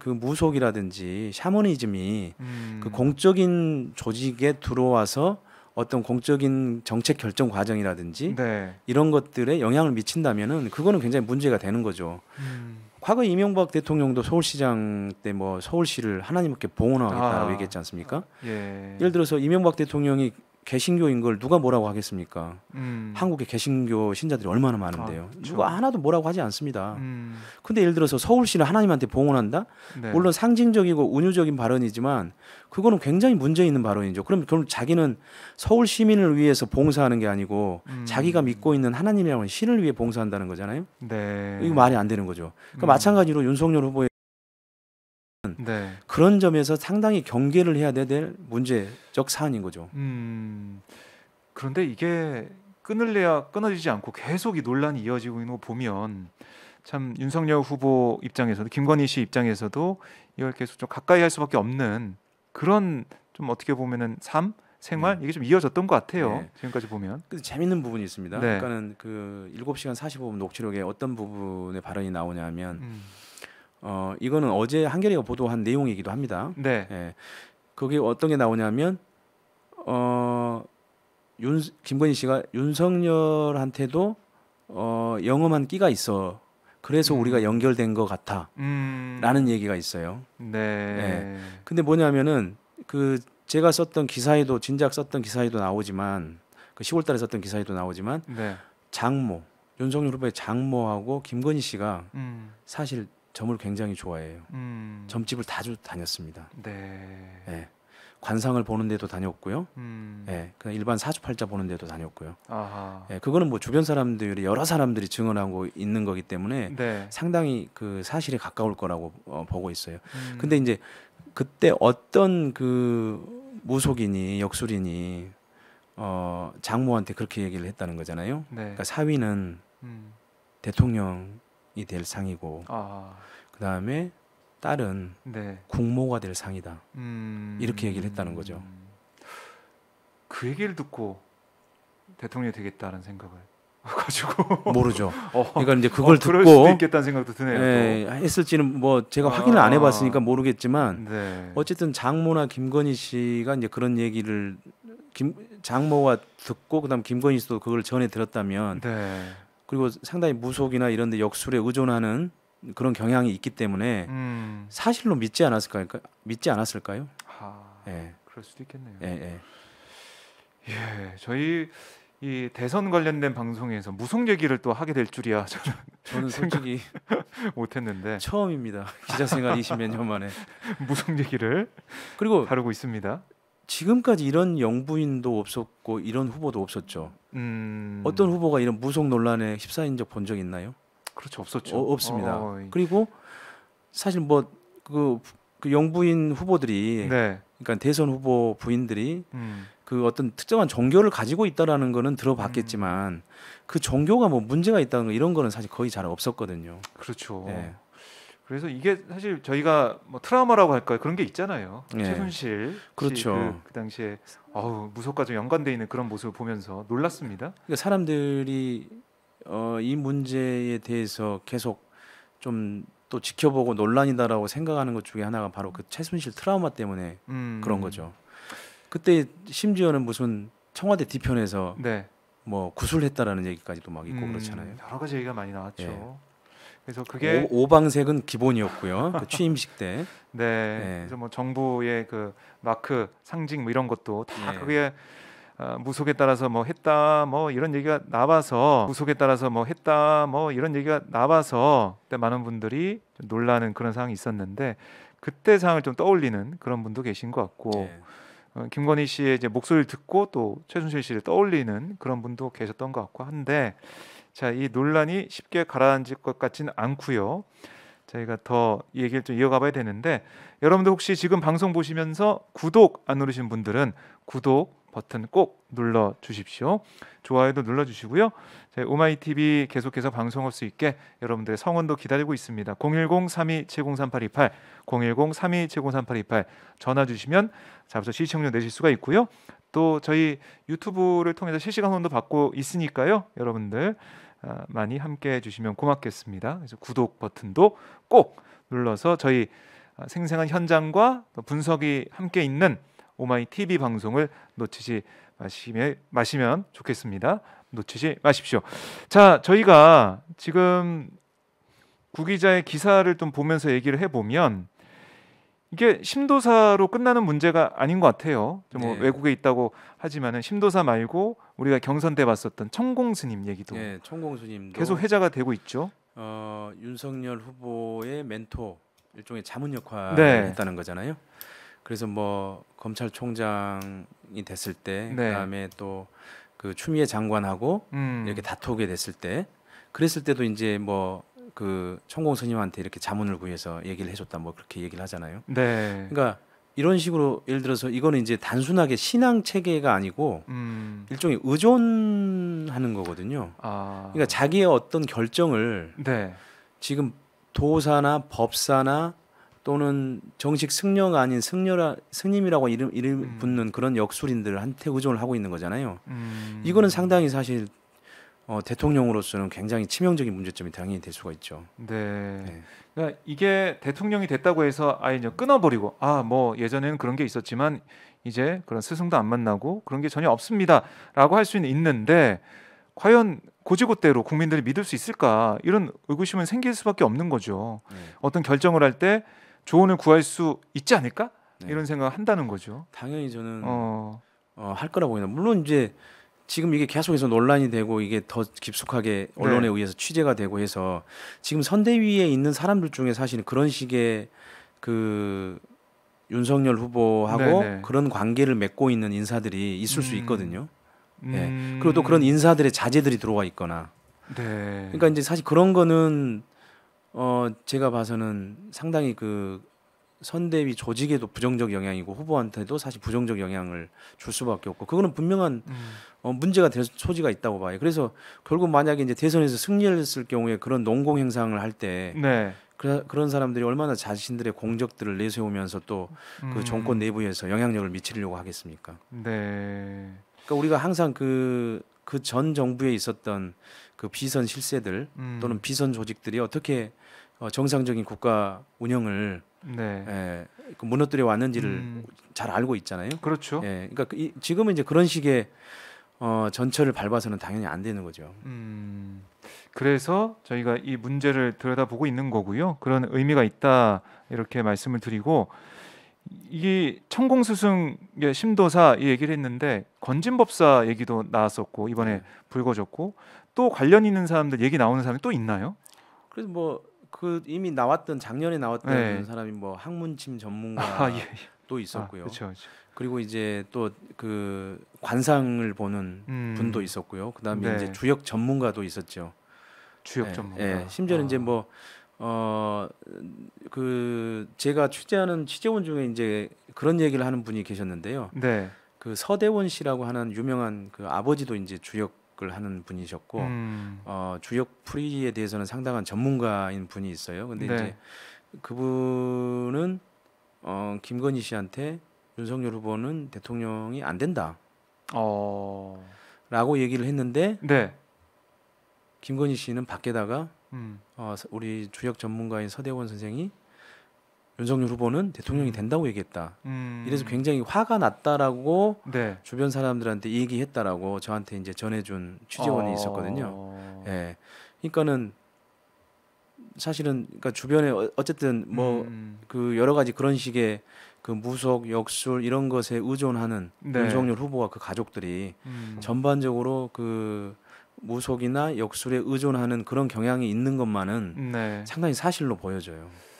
그 무속이라든지 샤머니즘이 그 공적인 조직에 들어와서 어떤 공적인 정책 결정 과정이라든지 네. 이런 것들에 영향을 미친다면은 그거는 굉장히 문제가 되는 거죠. 과거 이명박 대통령도 서울시장 때 뭐 서울시를 하나님께 봉헌하겠다라고 얘기했지 않습니까? 예. 예를 들어서 이명박 대통령이 개신교인 걸 누가 뭐라고 하겠습니까? 한국의 개신교 신자들이 얼마나 많은데요. 그렇죠. 누가 하나도 뭐라고 하지 않습니다. 근데 예를 들어서 서울시를 하나님한테 봉헌한다? 네. 물론 상징적이고 운유적인 발언이지만 그거는 굉장히 문제 있는 발언이죠. 그럼 자기는 서울 시민을 위해서 봉사하는 게 아니고 자기가 믿고 있는 하나님이라는 신을 위해 봉사한다는 거잖아요. 네. 이거 말이 안 되는 거죠. 그러니까 마찬가지로 윤석열 후보의 네. 그런 점에서 상당히 경계를 해야 될 문제적 사안인 거죠. 그런데 이게 끊을래야 끊어지지 않고 계속 이 논란이 이어지고 있는 거 보면 참 윤석열 후보 입장에서도 김건희 씨 입장에서도 이걸 계속 좀 가까이 할 수밖에 없는 그런 좀 어떻게 보면은 생활 이게 좀 이어졌던 것 같아요. 네. 지금까지 보면. 근데 재밌는 부분이 있습니다. 네. 그러니까는 그 7시간 45분 녹취록에 어떤 부분의 발언이 나오냐면 이거는 어제 한겨레가 보도한 내용이기도 합니다. 네. 예. 거기 어떤 게 나오냐면 김건희 씨가 윤석열한테도 영험한 끼가 있어. 그래서 우리가 연결된 것 같아라는 얘기가 있어요. 네. 예. 근데 뭐냐면은 그 제가 썼던 기사에도 진작 썼던 기사에도 나오지만 그 10월달에 썼던 기사에도 나오지만 네. 장모 윤석열 후보의 장모하고 김건희 씨가 사실 점을 굉장히 좋아해요. 점집을 자주 다녔습니다. 네. 예. 관상을 보는 데도 다녔고요. 예. 그냥 일반 사주팔자 보는 데도 다녔고요. 아하. 예. 그거는 뭐 주변 사람들이 여러 사람들이 증언하고 있는 거기 때문에 네. 상당히 그 사실에 가까울 거라고 보고 있어요. 근데 이제 그때 어떤 그 무속인이 역술인이 장모한테 그렇게 얘기를 했다는 거잖아요. 네. 그러니까 사위는 대통령이 될 상이고 그 다음에 딸은 네. 국모가 될 상이다. 이렇게 얘기를 했다는 거죠. 그 얘기를 듣고 대통령이 되겠다는 생각을 가지고 모르죠. 그러니까 이제 그걸 그럴 듣고 수도 있겠다는 생각도 드네요. 예, 했을지는 뭐 제가 확인을 안 해봤으니까 모르겠지만 네. 어쨌든 장모나 김건희 씨가 이제 그런 얘기를 장모가 듣고 그다음 김건희 씨도 그걸 전해 들었다면 네. 그리고 상당히 무속이나 이런 데 역술에 의존하는 그런 경향이 있기 때문에 사실로 믿지 않았을까요? 예. 그럴 수도 있겠네요. 예. 예, 저희 이 대선 관련된 방송에서 무속 얘기를 또 하게 될 줄이야 저는 솔직히 못했는데 처음입니다. 기자 생활 20몇 년 만에 무속 얘기를 그리고 다루고 있습니다. 지금까지 이런 영부인도 없었고 이런 후보도 없었죠. 어떤 후보가 이런 무속 논란에 휩싸인 적 본 적 있나요? 그렇죠, 없었죠. 없습니다. 그리고 사실 뭐 그 영부인 후보들이 네. 그러니까 대선 후보 부인들이 그 어떤 특정한 종교를 가지고 있다라는 거는 들어봤겠지만 그 종교가 뭐 문제가 있다는 거 이런 거는 사실 거의 잘 없었거든요. 그렇죠. 예. 그래서 이게 사실 저희가 뭐 트라우마라고 할까요? 그런 게 있잖아요. 예. 최순실 그렇죠. 그 당시에 무속과 좀 연관돼 있는 그런 모습을 보면서 놀랐습니다. 그러니까 사람들이 이 문제에 대해서 계속 좀 또 지켜보고 논란이다라고 생각하는 것 중에 하나가 바로 그 최순실 트라우마 때문에 그런 거죠. 그때 심지어는 무슨 청와대 뒤편에서 네. 뭐 구술했다라는 얘기까지도 막 있고 그렇잖아요. 여러 가지 얘기가 많이 나왔죠. 예. 그래서 그게 오방색은 기본이었고요. 그 취임식 때. 네. 예. 그래서 뭐 정부의 그 마크 상징 뭐 이런 것도 다 예. 그게 무속에 따라서 뭐 했다 뭐 이런 얘기가 나와서 무속에 따라서 뭐 했다 뭐 이런 얘기가 나와서 그때 많은 분들이 좀 놀라는 그런 상황이 있었는데 그때 상황을 좀 떠올리는 그런 분도 계신 것 같고 예. 김건희 씨의 이제 목소리를 듣고 또 최순실 씨를 떠올리는 그런 분도 계셨던 것 같고 한데 자, 이 논란이 쉽게 가라앉을 것 같지는 않고요. 저희가 더 이 얘기를 좀 이어가 봐야 되는데 여러분들 혹시 지금 방송 보시면서 구독 안 누르신 분들은 구독 버튼 꼭 눌러 주십시오. 좋아요도 눌러 주시고요. 저희 오마이TV 계속해서 방송할 수 있게 여러분들의 성원도 기다리고 있습니다. 010-3270-3828 010-3270-3828 전화 주시면 잡아서 시청료 내실 수가 있고요. 또 저희 유튜브를 통해서 실시간 후원도 받고 있으니까요. 여러분들 많이 함께 해주시면 고맙겠습니다. 그래서 구독 버튼도 꼭 눌러서 저희 생생한 현장과 또 분석이 함께 있는 오마이 TV 방송을 놓치지 마시면 좋겠습니다. 놓치지 마십시오. 자, 저희가 지금 구 기자의 기사를 좀 보면서 얘기를 해보면 이게 심도사로 끝나는 문제가 아닌 것 같아요. 뭐 네. 외국에 있다고 하지만은 심도사 말고 우리가 경선 때 봤었던 천공스님 얘기도 예, 총공수님도 계속 회자가 되고 있죠. 윤석열 후보의 멘토 일종의 자문 역할을 네. 했다는 거잖아요. 그래서 뭐 검찰총장이 됐을 때, 네. 그다음에 또 그 추미애 장관하고 이렇게 다투게 됐을 때, 그랬을 때도 이제 뭐 그 천공 스님한테 이렇게 자문을 구해서 얘기를 해줬다, 뭐 그렇게 얘기를 하잖아요. 네. 그러니까 이런 식으로 예를 들어서 이거는 이제 단순하게 신앙 체계가 아니고 일종의 의존하는 거거든요. 그러니까 자기의 어떤 결정을 네. 지금 도사나 법사나 또는 정식 승려가 아닌 스님이라고 이름 붙는 그런 역술인들한테 의존을 하고 있는 거잖아요. 이거는 상당히 사실 대통령으로서는 굉장히 치명적인 문제점이 당연히 될 수가 있죠. 네. 네. 그러니까 이게 대통령이 됐다고 해서 아예 이제 끊어버리고 뭐 예전에는 그런 게 있었지만 이제 그런 스승도 안 만나고 그런 게 전혀 없습니다라고 할 수는 있는데 과연 고지고대로 국민들이 믿을 수 있을까 이런 의구심은 생길 수밖에 없는 거죠. 네. 어떤 결정을 할 때 조언을 구할 수 있지 않을까 네. 이런 생각을 한다는 거죠. 당연히 저는 어, 할 거라고 보입니다. 물론 이제 지금 이게 계속해서 논란이 되고 이게 더 깊숙하게 언론에 의해서 취재가 되고 해서 지금 선대위에 있는 사람들 중에 사실은 그런 식의 그 윤석열 후보하고 네네. 그런 관계를 맺고 있는 인사들이 있을 수 있거든요. 예. 음, 그리고 또 그런 인사들의 자제들이 들어와 있거나. 네. 그러니까 이제 사실 그런 거는 제가 봐서는 상당히 그 선대위 조직에도 부정적 영향이고 후보한테도 사실 부정적 영향을 줄 수밖에 없고 그거는 분명한 문제가 될 소지가 있다고 봐요. 그래서 결국 만약에 이제 대선에서 승리했을 경우에 그런 농공 행상을 할 때 네. 그런 사람들이 얼마나 자신들의 공적들을 내세우면서 또 그 정권 내부에서 영향력을 미치려고 하겠습니까? 네. 그러니까 우리가 항상 그 전 정부에 있었던 그 비선 실세들 또는 비선 조직들이 어떻게 정상적인 국가 운영을 네. 그 무너뜨려 왔는지를 잘 알고 있잖아요. 그렇죠. 예, 그러니까 지금은 이제 그런 식의 전철을 밟아서는 당연히 안 되는 거죠. 그래서 저희가 이 문제를 들여다보고 있는 거고요. 그런 의미가 있다 이렇게 말씀을 드리고 이 천공스승의 심도사 이 얘기를 했는데 건진법사 얘기도 나왔었고 이번에 불거졌고 또 관련 있는 사람들 얘기 나오는 사람이 또 있나요? 그래서 뭐 그 이미 나왔던 작년에 나왔던 네. 사람이 뭐 학문침 전문가 예. 또 있었고요. 그렇죠. 그리고 이제 또 그 관상을 보는 분도 있었고요. 그다음에 네. 이제 주역 전문가도 있었죠. 주역 예, 전문가. 예, 심지어는 이제 뭐 그 제가 취재하는 취재원 중에 이제 그런 얘기를 하는 분이 계셨는데요. 네. 그 서대원 씨라고 하는 유명한 그 아버지도 이제 주역을 하는 분이셨고 주역 풀이에 대해서는 상당한 전문가인 분이 있어요. 근데 네. 이제 그분은 김건희 씨한테 윤석열 후보는 대통령이 안 된다라고 얘기를 했는데 네. 김건희 씨는 밖에다가 우리 주역 전문가인 서대원 선생이 윤석열 후보는 대통령이 된다고 얘기했다. 이래서 굉장히 화가 났다라고 네. 주변 사람들한테 얘기했다라고 저한테 이제 전해준 취재원이 있었거든요. 예, 그러니까는 사실은 그러니까 주변에 어쨌든 뭐 그 여러 가지 그런 식의 그 무속, 역술 이런 것에 의존하는 네. 윤석열 후보와 그 가족들이 전반적으로 그 무속이나 역술에 의존하는 그런 경향이 있는 것만은 네. 상당히 사실로 보여져요.